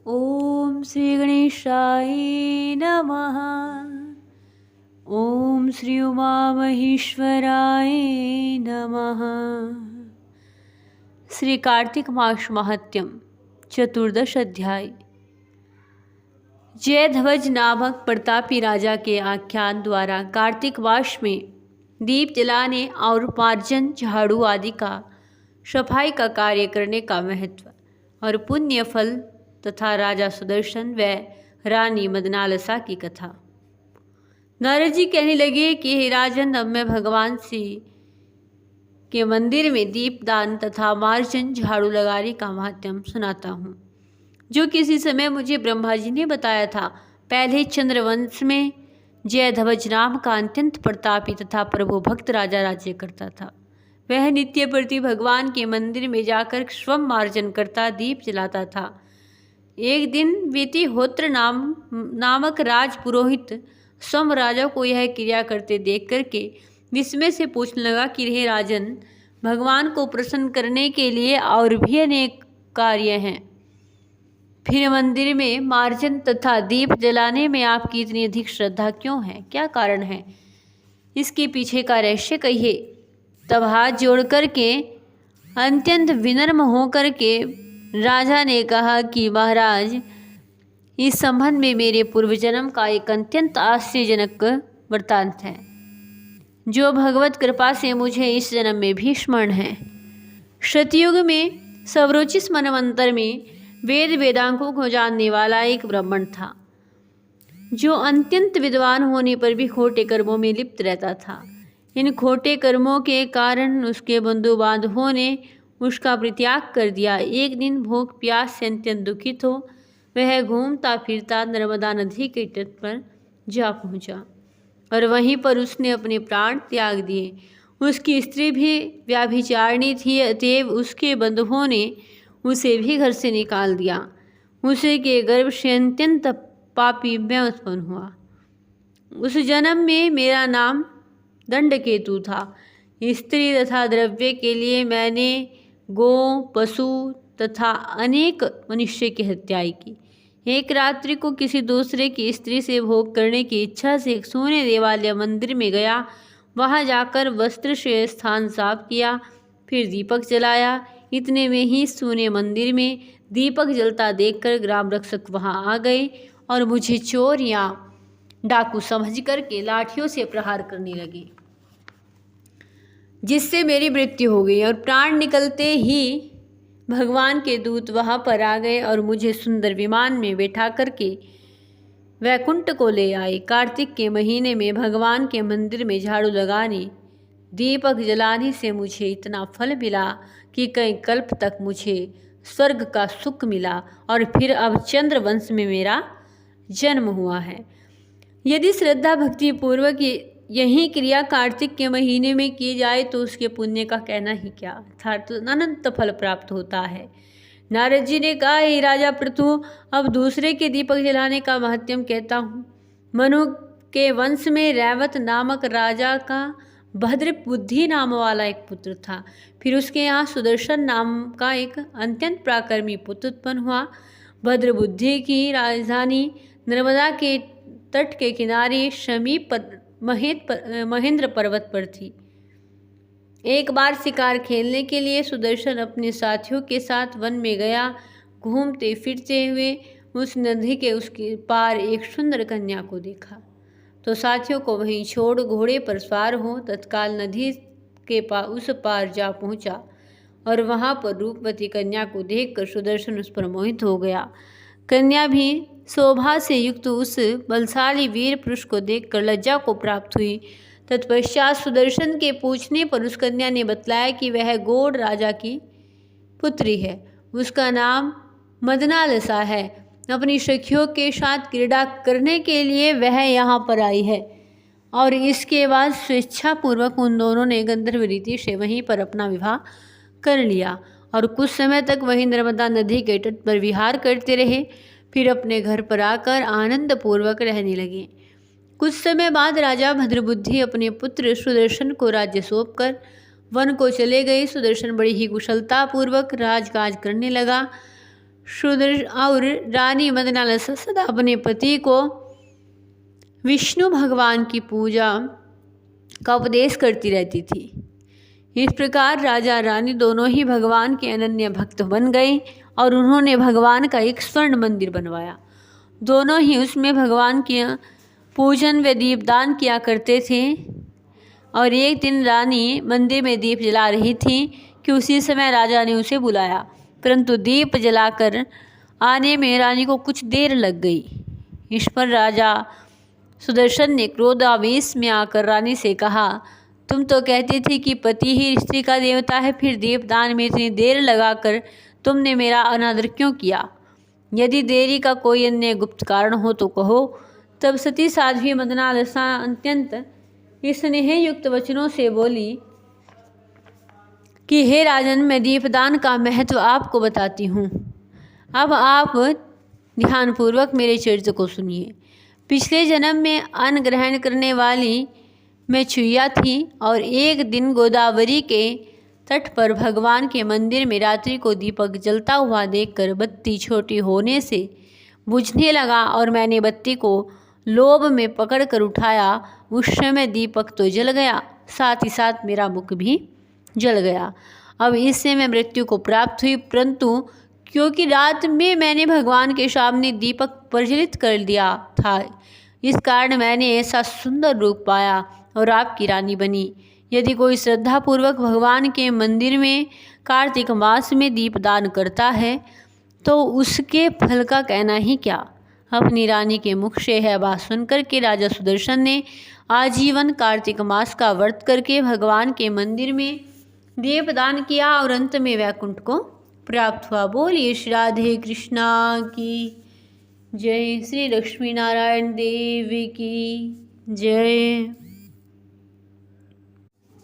ओम श्री गणेशाय नमः। ओम श्री उमा महेश्वराय नमः। श्री कार्तिक मास महात्म्यम चतुर्दश अध्याय। जयध्वज नामक प्रतापी राजा के आख्यान द्वारा कार्तिक मास में दीप जलाने और मार्जन झाड़ू आदि का सफाई का कार्य करने का महत्व और पुण्य फल तथा राजा सुदर्शन व रानी मदनालसा की कथा। नारद जी कहने लगे कि हे राजन, अब मैं भगवान श्री के मंदिर में दीपदान तथा मार्जन झाड़ू लगाने का महात्म्य सुनाता हूँ, जो किसी समय मुझे ब्रह्मा जी ने बताया था। पहले चंद्रवंश में जयध्वज नाम का अत्यंत प्रतापी तथा प्रभु भक्त राजा राज्य करता था। वह नित्य प्रति भगवान के मंदिर में जाकर स्वम मार्जन करता, दीप जलाता था। एक दिन वितिहोत्र नामक राज पुरोहित स्वम राजा को यह क्रिया करते देख करके विस्मय से पूछने लगा कि हे राजन, भगवान को प्रसन्न करने के लिए और भी अनेक कार्य हैं, फिर मंदिर में मार्जन तथा दीप जलाने में आपकी इतनी अधिक श्रद्धा क्यों है? क्या कारण है? इसके पीछे का रहस्य कहिए। तब हाथ जोड़ करके अत्यंत विनम्र होकर के राजा ने कहा कि महाराज, इस संबंध में मेरे पूर्व जन्म का एक अत्यंत आश्चर्यजनक वृत्तांत है, जो भगवत कृपा से मुझे इस जन्म में भी स्मरण है। सतयुग में सवरोचिस मनवंतर में वेद वेदांगों को जानने वाला एक ब्राह्मण था, जो अत्यंत विद्वान होने पर भी खोटे कर्मों में लिप्त रहता था। इन खोटे कर्मों के कारण उसके बंधु बांधवों ने उसका परित्याग कर दिया। एक दिन भूख प्यास से अत्यंत दुखित हो वह घूमता फिरता नर्मदा नदी के तट पर जा पहुंचा और वहीं पर उसने अपने प्राण त्याग दिए। उसकी स्त्री भी व्याभिचारिणी थी, अतएव उसके बंधुओं ने उसे भी घर से निकाल दिया। उसे के गर्भ से अत्यंत पापी मैं उत्पन्न हुआ। उस जन्म में मेरा नाम दंडकेतु था। स्त्री तथा द्रव्य के लिए मैंने गौ, पशु तथा अनेक मनुष्य की हत्याएं की। एक रात्रि को किसी दूसरे की स्त्री से भोग करने की इच्छा से एक सोने देवालय मंदिर में गया। वहां जाकर वस्त्र से स्थान साफ किया, फिर दीपक जलाया। इतने में ही सोने मंदिर में दीपक जलता देखकर ग्राम रक्षक वहां आ गए और मुझे चोर या डाकू समझ करके लाठियों से प्रहार करने लगे, जिससे मेरी मृत्यु हो गई। और प्राण निकलते ही भगवान के दूत वहां पर आ गए और मुझे सुंदर विमान में बैठा करके वैकुंठ को ले आए। कार्तिक के महीने में भगवान के मंदिर में झाड़ू लगाने, दीपक जलाने से मुझे इतना फल मिला कि कई कल्प तक मुझे स्वर्ग का सुख मिला और फिर अब चंद्रवंश में मेरा जन्म हुआ है। यदि श्रद्धा भक्ति पूर्वक यही क्रिया कार्तिक के महीने में की जाए तो उसके पुण्य का कहना ही क्या, अर्थात अनंत फल प्राप्त होता है। नारद जी ने कहा, हे राजा पृथु, अब दूसरे के दीपक जलाने का महत्म कहता हूँ। मनु के वंश में रैवत नामक राजा का भद्र बुद्धि नाम वाला एक पुत्र था। फिर उसके यहाँ सुदर्शन नाम का एक अत्यंत पराक्रमी पुत्र उत्पन्न हुआ। भद्र बुद्धि की राजधानी नर्मदा के तट के किनारे समीप महेंद्र पर्वत पर थी। एक बार शिकार खेलने के लिए सुदर्शन अपने साथियों के साथ वन में गया। घूमते फिरते हुए उस नदी के उसके पार एक सुंदर कन्या को देखा तो साथियों को वहीं छोड़ घोड़े पर सवार हो तत्काल नदी के उस पार जा पहुंचा और वहां पर रूपवती कन्या को देखकर सुदर्शन उस पर मोहित हो गया। कन्या भी शोभा से युक्त उस बलशाली वीर पुरुष को देखकर लज्जा को प्राप्त हुई। तत्पश्चात सुदर्शन के पूछने पर उस कन्या ने बतलाया कि वह गौड़ राजा की पुत्री है। उसका नाम मदनालसा है। अपनी सखियों के साथ क्रीड़ा करने के लिए वह यहाँ पर आई है और इसके बाद स्वेच्छापूर्वक उन दोनों ने गंधर्व रीति से वहीं पर अपना विवाह कर लिया और कुछ समय तक वहीं नर्मदा नदी के तट पर विहार करते रहे। फिर अपने घर पर आकर आनंद पूर्वक रहने लगे। कुछ समय बाद राजा भद्रबुद्धि अपने पुत्र सुदर्शन को राज्य सौंपकर वन को चले गए। सुदर्शन बड़ी ही कुशलता पूर्वक राजकाज करने लगा। और रानी मदनालसा सदा अपने पति को विष्णु भगवान की पूजा का उपदेश करती रहती थी। इस प्रकार राजा रानी दोनों ही भगवान के अनन्य भक्त बन गए और उन्होंने भगवान का एक स्वर्ण मंदिर बनवाया। दोनों ही उसमें भगवान के पूजन व दीपदान किया करते थे। और एक दिन रानी मंदिर में दीप जला रही थी कि उसी समय राजा ने उसे बुलाया, परंतु दीप जलाकर आने में रानी को कुछ देर लग गई। इस पर राजा सुदर्शन ने क्रोधावेश में आकर रानी से कहा, तुम तो कहती थी कि पति ही स्त्री का देवता है, फिर दीपदान में इतनी देर लगाकर तुमने मेरा अनादर क्यों किया? यदि देरी का कोई अन्य गुप्त कारण हो तो कहो। तब सती साध्वी मदनालसा अत्यंत स्नेह युक्त वचनों से बोली कि हे राजन, मैं दीपदान का महत्व आपको बताती हूँ। अब आप ध्यानपूर्वक मेरे चरित्र को सुनिए। पिछले जन्म में अन्न ग्रहण करने वाली मैं चुईया थी और एक दिन गोदावरी के तट पर भगवान के मंदिर में रात्रि को दीपक जलता हुआ देखकर बत्ती छोटी होने से बुझने लगा और मैंने बत्ती को लोभ में पकड़ कर उठाया। उस समय दीपक तो जल गया, साथ ही साथ मेरा मुख भी जल गया। अब इससे मैं मृत्यु को प्राप्त हुई, परंतु क्योंकि रात में मैंने भगवान के सामने दीपक प्रज्वलित कर दिया था, इस कारण मैंने ऐसा सुंदर रूप पाया और आपकी रानी बनी। यदि कोई श्रद्धापूर्वक भगवान के मंदिर में कार्तिक मास में दीपदान करता है तो उसके फल का कहना ही क्या। अपनी रानी के मुख से यह बात सुनकर के राजा सुदर्शन ने आजीवन कार्तिक मास का व्रत करके भगवान के मंदिर में दीपदान किया और अंत में वैकुंठ को प्राप्त हुआ। बोलिए श्री राधे कृष्णा की जय, श्री लक्ष्मी नारायण देव की जय।